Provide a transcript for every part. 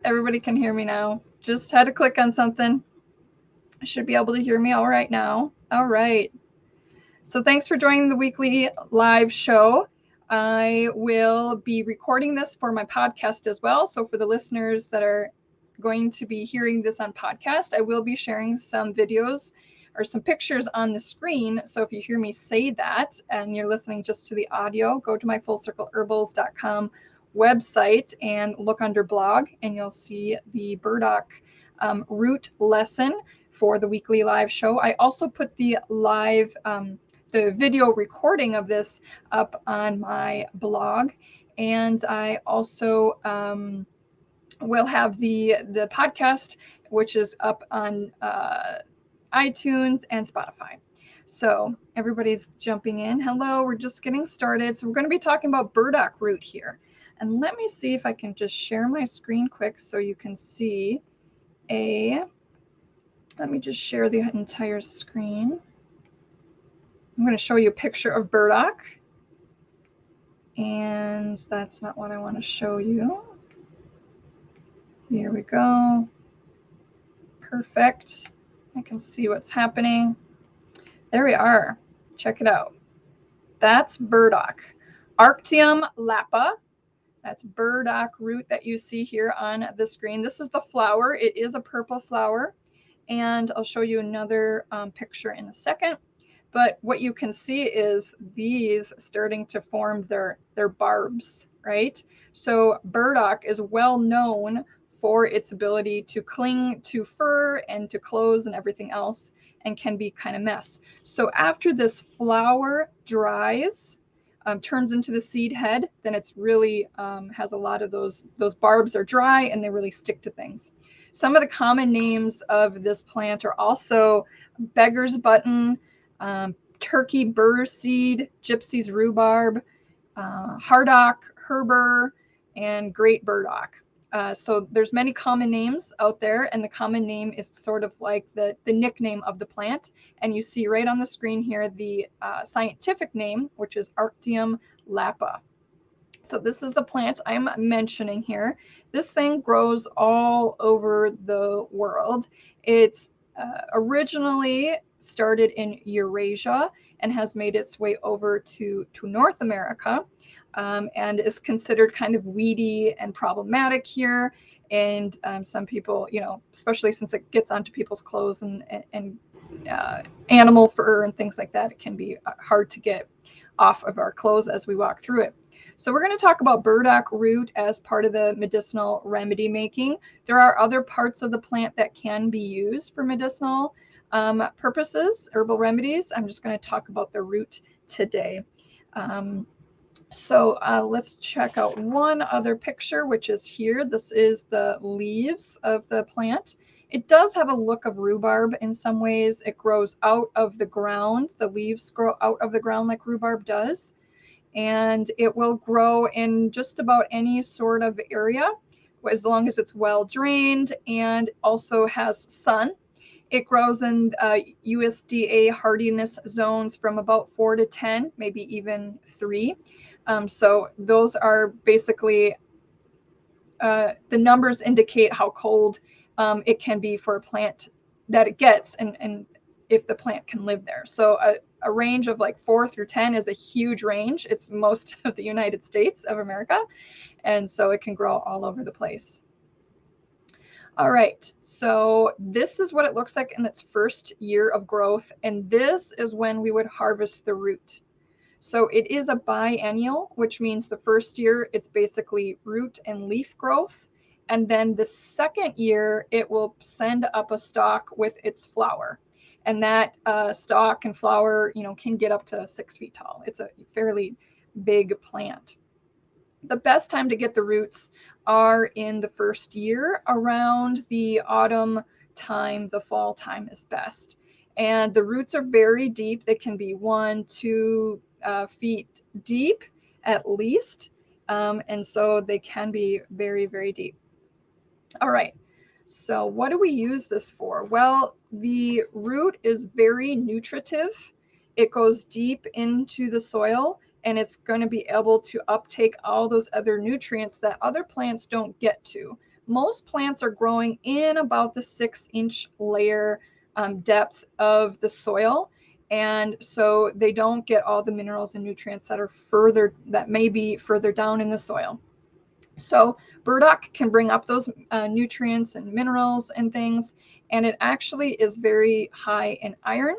everybody can hear me now. Just had to click on something. I should be able to hear me all right now. All right. So thanks for joining the weekly live show. I will be recording this for my podcast as well. So for the listeners that are going to be hearing this on podcast, I will be sharing some videos or some pictures on the screen. So if you hear me say that and you're listening just to the audio, go to my fullcircleherbals.com website and look under blog, and you'll see the burdock root lesson for the weekly live show. I also put the live the video recording of this up on my blog, and I also will have the podcast, which is up on iTunes and Spotify. So everybody's jumping in. Hello, we're just getting started. So we're going to be talking about burdock root here. And let me see if I can just share my screen quick so you can see let me just share the entire screen. I'm going to show you a picture of burdock. And that's not what I want to show you. Here we go. Perfect. I can see what's happening. There we are. Check it out. That's burdock. Arctium lapa. That's burdock root that you see here on the screen. This is the flower. It is a purple flower. And I'll show you another picture in a second. But what you can see is these starting to form their barbs, right? So burdock is well known for its ability to cling to fur and to clothes and everything else, and can be kind of mess. So after this flower dries, turns into the seed head, then it's really has a lot of those barbs are dry and they really stick to things. Some of the common names of this plant are also beggar's button, turkey burr seed, gypsy's rhubarb, hardock, herber, and great burdock. So there's many common names out there, and the common name is sort of like the nickname of the plant. And you see right on the screen here the scientific name, which is Arctium lapa. So this is the plant I'm mentioning here. This thing grows all over the world. It's originally started in Eurasia and has made its way over to North America, and is considered kind of weedy and problematic here. And some people, especially since it gets onto people's clothes and animal fur and things like that, it can be hard to get off of our clothes as we walk through it. So we're going to talk about burdock root as part of the medicinal remedy making. There are other parts of the plant that can be used for medicinal purposes, herbal remedies. I'm just going to talk about the root today. So let's check out one other picture, which is here. This is the leaves of the plant. It does have a look of rhubarb in some ways. It grows out of the ground. The leaves grow out of the ground like rhubarb does. And it will grow in just about any sort of area as long as it's well drained and also has sun. It grows in USDA hardiness zones from about 4 to 10, maybe even 3. So those are basically the numbers indicate how cold it can be for a plant that it gets, and if the plant can live there. So a range of like 4 through 10 is a huge range. It's most of the United States of America. And so it can grow all over the place. All right, so this is what it looks like in its first year of growth. And this is when we would harvest the root. So it is a biennial, which means the first year it's basically root and leaf growth. And then the second year, it will send up a stalk with its flower. And that stalk and flower, can get up to 6 feet tall. It's a fairly big plant. The best time to get the roots are in the first year. Around the autumn time, the fall time is best. And the roots are very deep. They can be 1-2 feet deep at least. And so they can be very, very deep. All right. So what do we use this for? Well, the root is very nutritive. It goes deep into the soil, and it's going to be able to uptake all those other nutrients that other plants don't get to. most plants are growing in about the 6-inch layer depth of the soil. And so they don't get all the minerals and nutrients that may be further down in the soil. So burdock can bring up those nutrients and minerals and things, and it actually is very high in iron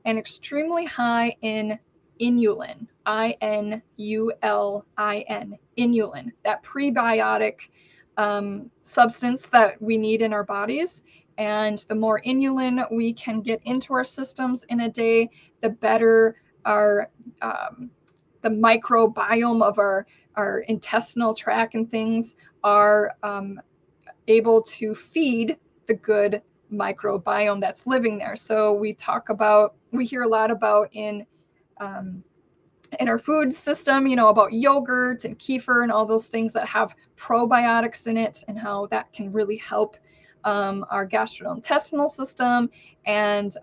and extremely high in inulin, I-N-U-L-I-N, inulin, that prebiotic substance that we need in our bodies. And the more inulin we can get into our systems in a day, the better our the microbiome of our intestinal tract and things are able to feed the good microbiome that's living there. So we hear a lot about in our food system, about yogurt and kefir and all those things that have probiotics in it, and how that can really help our gastrointestinal system. And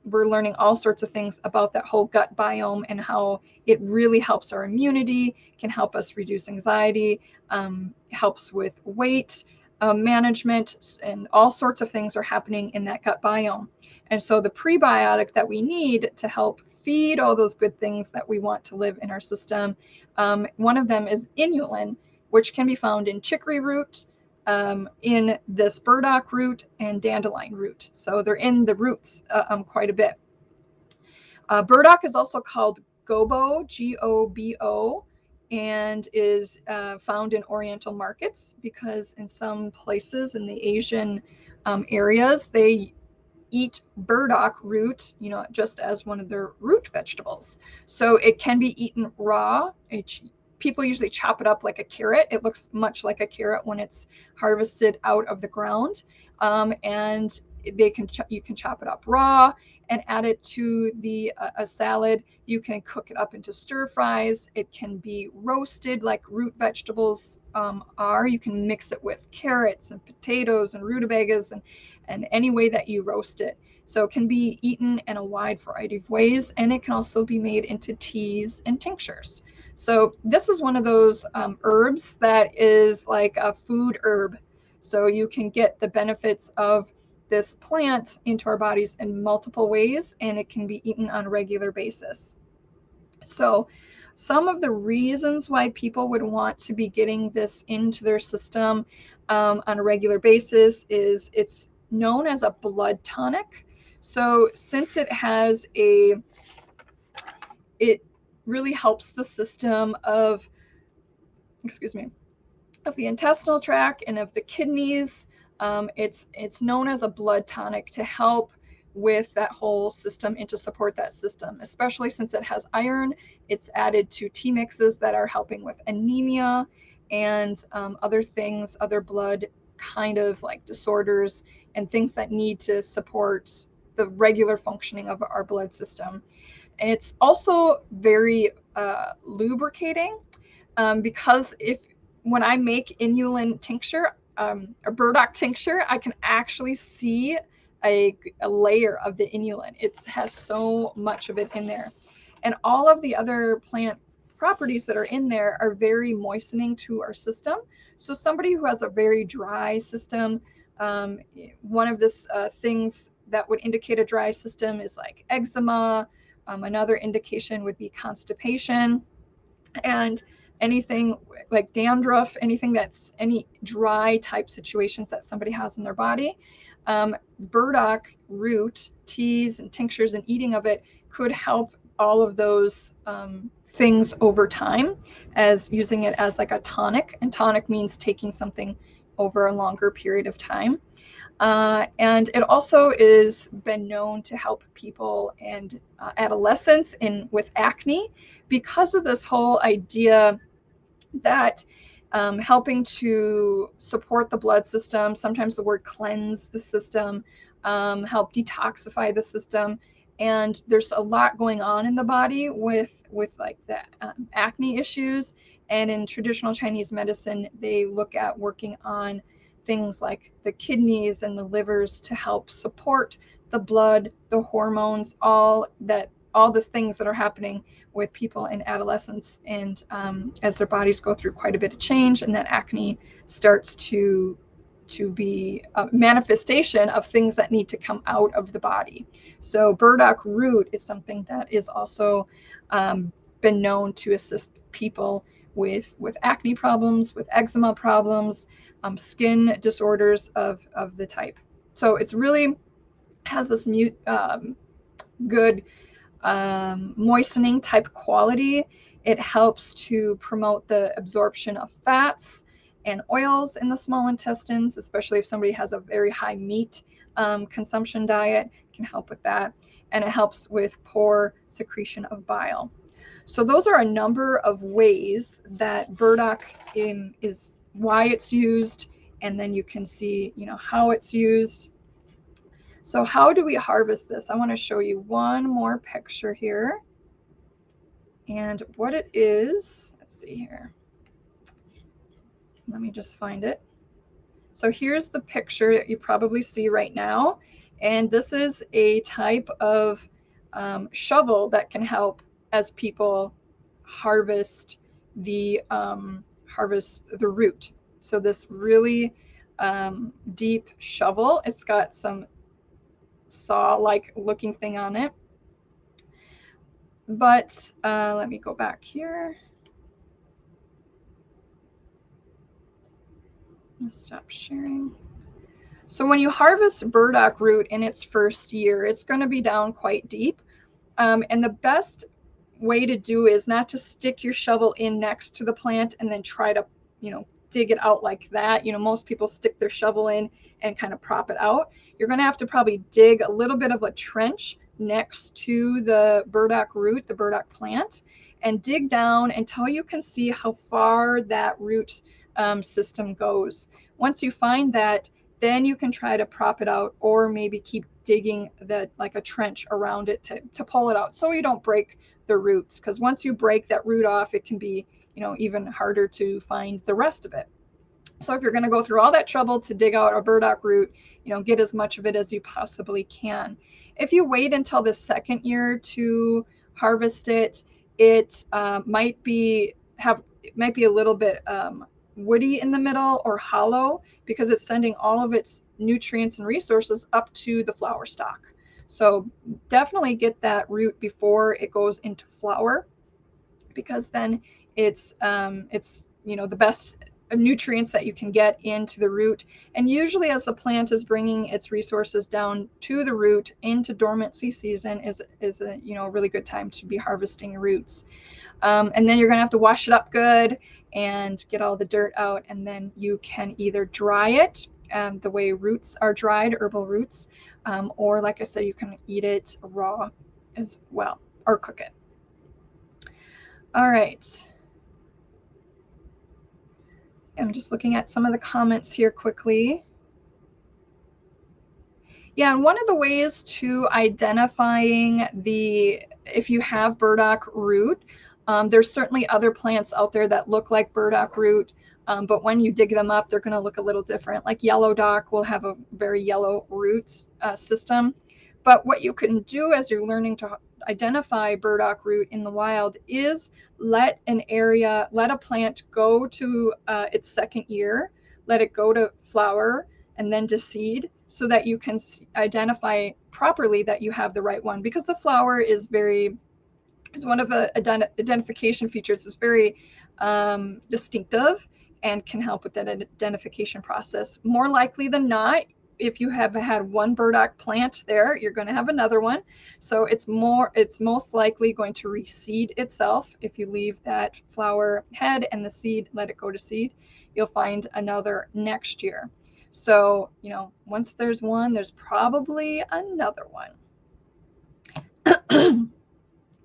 we're learning all sorts of things about that whole gut biome and how it really helps our immunity, can help us reduce anxiety, helps with weight management, and all sorts of things are happening in that gut biome. And so the prebiotic that we need to help feed all those good things that we want to live in our system, one of them is inulin, which can be found in chicory root, in this burdock root and dandelion root. So they're in the roots quite a bit. Burdock is also called gobo, G-O-B-O, and is found in Oriental markets because in some places in the Asian areas, they eat burdock root, just as one of their root vegetables. So it can be eaten raw. People usually chop it up like a carrot. It looks much like a carrot when it's harvested out of the ground. And you can chop it up raw and add it to a salad. You can cook it up into stir fries. It can be roasted like root vegetables are. You can mix it with carrots and potatoes and rutabagas and any way that you roast it. So it can be eaten in a wide variety of ways, and it can also be made into teas and tinctures. So this is one of those herbs that is like a food herb. So you can get the benefits of this plant into our bodies in multiple ways, and it can be eaten on a regular basis. So some of the reasons why people would want to be getting this into their system on a regular basis is it's known as a blood tonic. So since it really helps the system of the intestinal tract and of the kidneys. It's known as a blood tonic to help with that whole system and to support that system, especially since it has iron. It's added to tea mixes that are helping with anemia and other things, other blood kind of like disorders and things that need to support the regular functioning of our blood system. And it's also very lubricating because when I make inulin tincture, a burdock tincture, I can actually see a layer of the inulin. It has so much of it in there. And all of the other plant properties that are in there are very moistening to our system. So somebody who has a very dry system, one of the things that would indicate a dry system is like eczema. Another indication would be constipation. And anything like dandruff, any dry type situations that somebody has in their body, burdock root teas and tinctures and eating of it could help all of those things over time, as using it as like a tonic. And tonic means taking something over a longer period of time. And it also is been known to help people and adolescents with acne, because of this whole idea that helping to support the blood system, sometimes the word cleanse the system, help detoxify the system. And there's a lot going on in the body with like the acne issues. And in traditional Chinese medicine, they look at working on things like the kidneys and the livers to help support the blood, the hormones, all that all the things that are happening with people in adolescence, and as their bodies go through quite a bit of change, and that acne starts to be a manifestation of things that need to come out of the body. So burdock root is something that is also been known to assist people with acne problems, with eczema problems, skin disorders of the type. So it's really has this good moistening type quality. It helps to promote the absorption of fats and oils in the small intestines, especially if somebody has a very high meat consumption diet, can help with that. And it helps with poor secretion of bile. So those are a number of ways that burdock is why it's used, and then you can see, how it's used. So how do we harvest this? I want to show you one more picture here. And what it is, let's see here. Let me just find it. So here's the picture that you probably see right now. And this is a type of shovel that can help as people harvest the root. So this really deep shovel, it's got some saw-like looking thing on it. But let me go back here. I'm gonna stop sharing. So when you harvest burdock root in its first year, it's going to be down quite deep. And the best way to do is not to stick your shovel in next to the plant and then try to, dig it out like that. Most people stick their shovel in and kind of prop it out. You're going to have to probably dig a little bit of a trench next to the burdock root, the burdock plant, and dig down until you can see how far that root system goes. Once you find that, then you can try to prop it out, or maybe keep digging like a trench around it to pull it out so you don't break the roots, because once you break that root off, it can be even harder to find the rest of it. So if you're going to go through all that trouble to dig out a burdock root, get as much of it as you possibly can. If you wait until the second year to harvest it, it might be a little bit woody in the middle or hollow, because it's sending all of its nutrients and resources up to the flower stalk. So definitely get that root before it goes into flower, because then it's the best nutrients that you can get into the root. And usually as the plant is bringing its resources down to the root into dormancy season is a really good time to be harvesting roots. And then you're going to have to wash it up good and get all the dirt out, and then you can either dry it the way roots are dried, herbal roots, or like I said, you can eat it raw as well, or cook it. All right. I'm just looking at some of the comments here quickly. Yeah, and one of the ways to identifying if you have burdock root, there's certainly other plants out there that look like burdock root, but when you dig them up, they're going to look a little different. Like yellow dock will have a very yellow roots system. But what you can do as you're learning to identify burdock root in the wild is let a plant go to its second year, let it go to flower and then to seed, so that you can identify properly that you have the right one. Because the flower is one of the identification features, is very distinctive and can help with that identification process. More likely than not, if you have had one burdock plant there, you're going to have another one. So it's most likely going to reseed itself. If you leave that flower head and the seed, let it go to seed, you'll find another next year. So, once there's one, there's probably another one.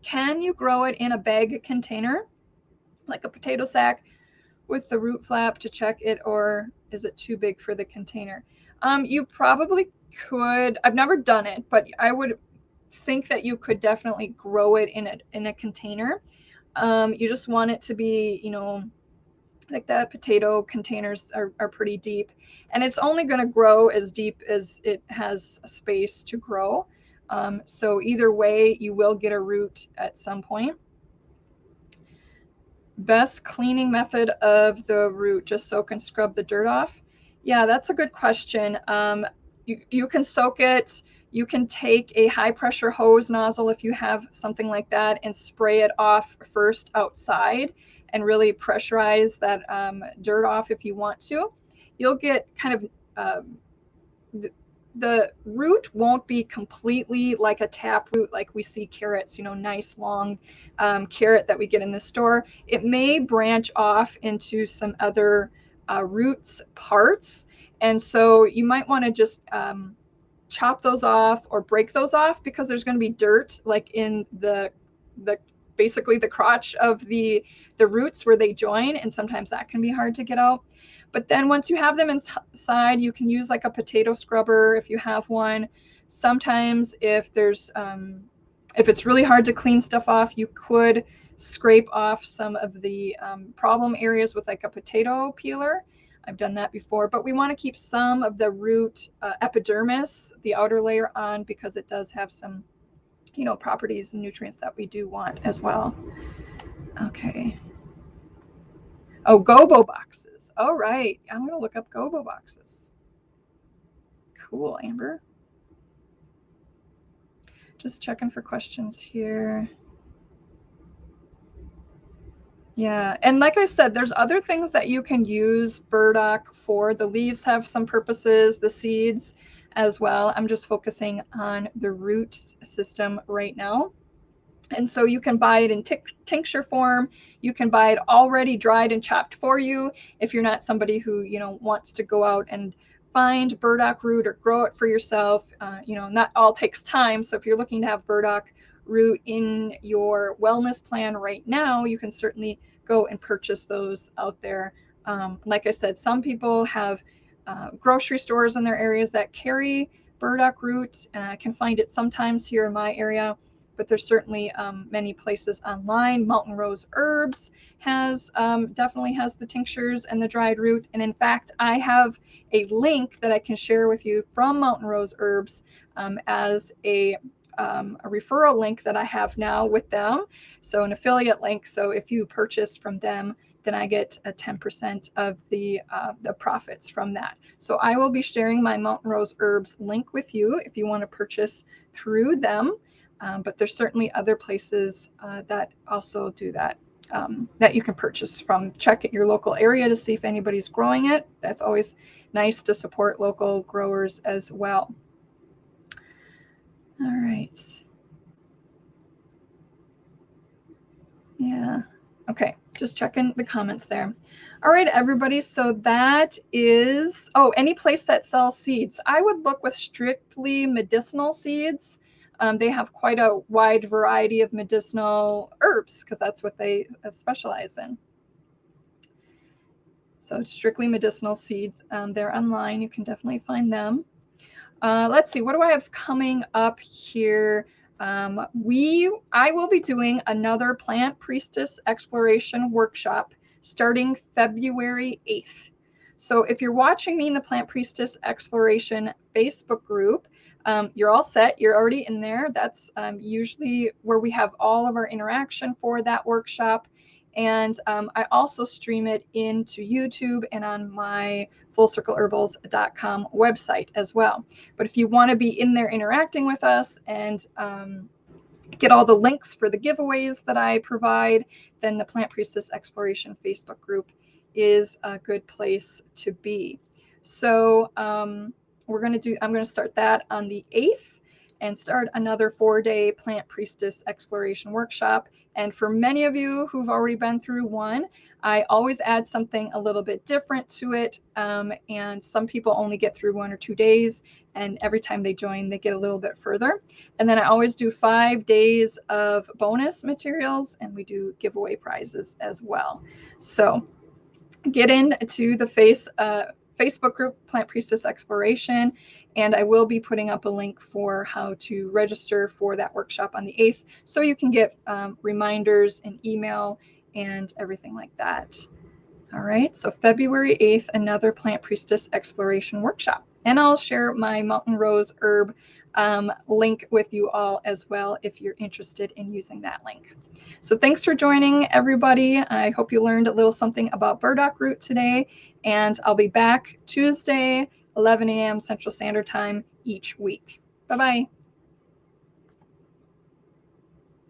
Can you grow it in a bag container, like a potato sack, with the root flap to check it, or is it too big for the container? You probably could. I've never done it, but I would think that you could definitely grow it in a container. You just want it to be, like the potato containers are pretty deep, and it's only going to grow as deep as it has space to grow. So either way, you will get a root at some point. Best cleaning method of the root, just soak and scrub the dirt off? Yeah, that's a good question. You can soak it. You can take a high pressure hose nozzle if you have something like that and spray it off first outside and really pressurize that dirt off if you want to. You'll get kind of the root won't be completely like a tap root like we see carrots, nice long carrot that we get in the store. It may branch off into some other roots parts. And so you might want to just chop those off or break those off because there's going to be dirt like in the basically the crotch of the roots where they join, and sometimes that can be hard to get out. But then once you have them inside, you can use like a potato scrubber if you have one. Sometimes if there's if it's really hard to clean stuff off, you could scrape off some of the problem areas with like a potato peeler. I've done that before, but we want to keep some of the root epidermis, the outer layer, on because it does have some properties and nutrients that we do want as well. Okay. Oh, gobo boxes. All right. I'm going to look up gobo boxes. Cool, Amber. Just checking for questions here. Yeah, and like I said, there's other things that you can use burdock for. The leaves have some purposes, the seeds as well. I'm just focusing on the root system right now. And so you can buy it in tincture form. You can buy it already dried and chopped for you if you're not somebody who wants to go out and find burdock root or grow it for yourself. Not all takes time. So if you're looking to have burdock root in your wellness plan right now, you can certainly go and purchase those out there. Like I said, some people have grocery stores in their areas that carry burdock root. I can find it sometimes here in my area, but there's certainly many places online. Mountain Rose Herbs definitely has the tinctures and the dried root. And in fact, I have a link that I can share with you from Mountain Rose Herbs as a referral link that I have now with them. So an affiliate link. So if you purchase from them, then I get a 10% of the profits from that. So I will be sharing my Mountain Rose Herbs link with you if you want to purchase through them. But there's certainly other places that also do that, that you can purchase from. Check at your local area to see if anybody's growing it. That's always nice to support local growers as well. All right. Yeah. Okay. Just checking the comments there. All right, everybody. So that is, any place that sells seeds. I would look with strictly medicinal seeds. They have quite a wide variety of medicinal herbs because that's what they specialize in. So strictly medicinal seeds. They're online. You can definitely find them. Let's see. What do I have coming up here? I will be doing another Plant Priestess Exploration Workshop starting February 8th. So if you're watching me in the Plant Priestess Exploration Facebook group, you're all set. You're already in there. That's usually where we have all of our interaction for that workshop. And I also stream it into YouTube and on my fullcircleherbals.com website as well. But if you want to be in there interacting with us and get all the links for the giveaways that I provide, then the Plant Priestess Exploration Facebook group is a good place to be. So I'm going to start that on the 8th and start another 4-day Plant Priestess Exploration Workshop. And for many of you who've already been through one, I always add something a little bit different to it. And some people only get through 1 or 2 days. And every time they join, they get a little bit further. And then I always do 5 days of bonus materials, and we do giveaway prizes as well. So get into the Facebook group, Plant Priestess Exploration, and I will be putting up a link for how to register for that workshop on the 8th, so you can get reminders and email and everything like that. All right, so February 8th, another Plant Priestess Exploration Workshop. And I'll share my Mountain Rose Herb link with you all as well if you're interested in using that link. So thanks for joining, everybody. I hope you learned a little something about burdock root today, and I'll be back Tuesday, 11 a.m. Central Standard Time each week. Bye-bye.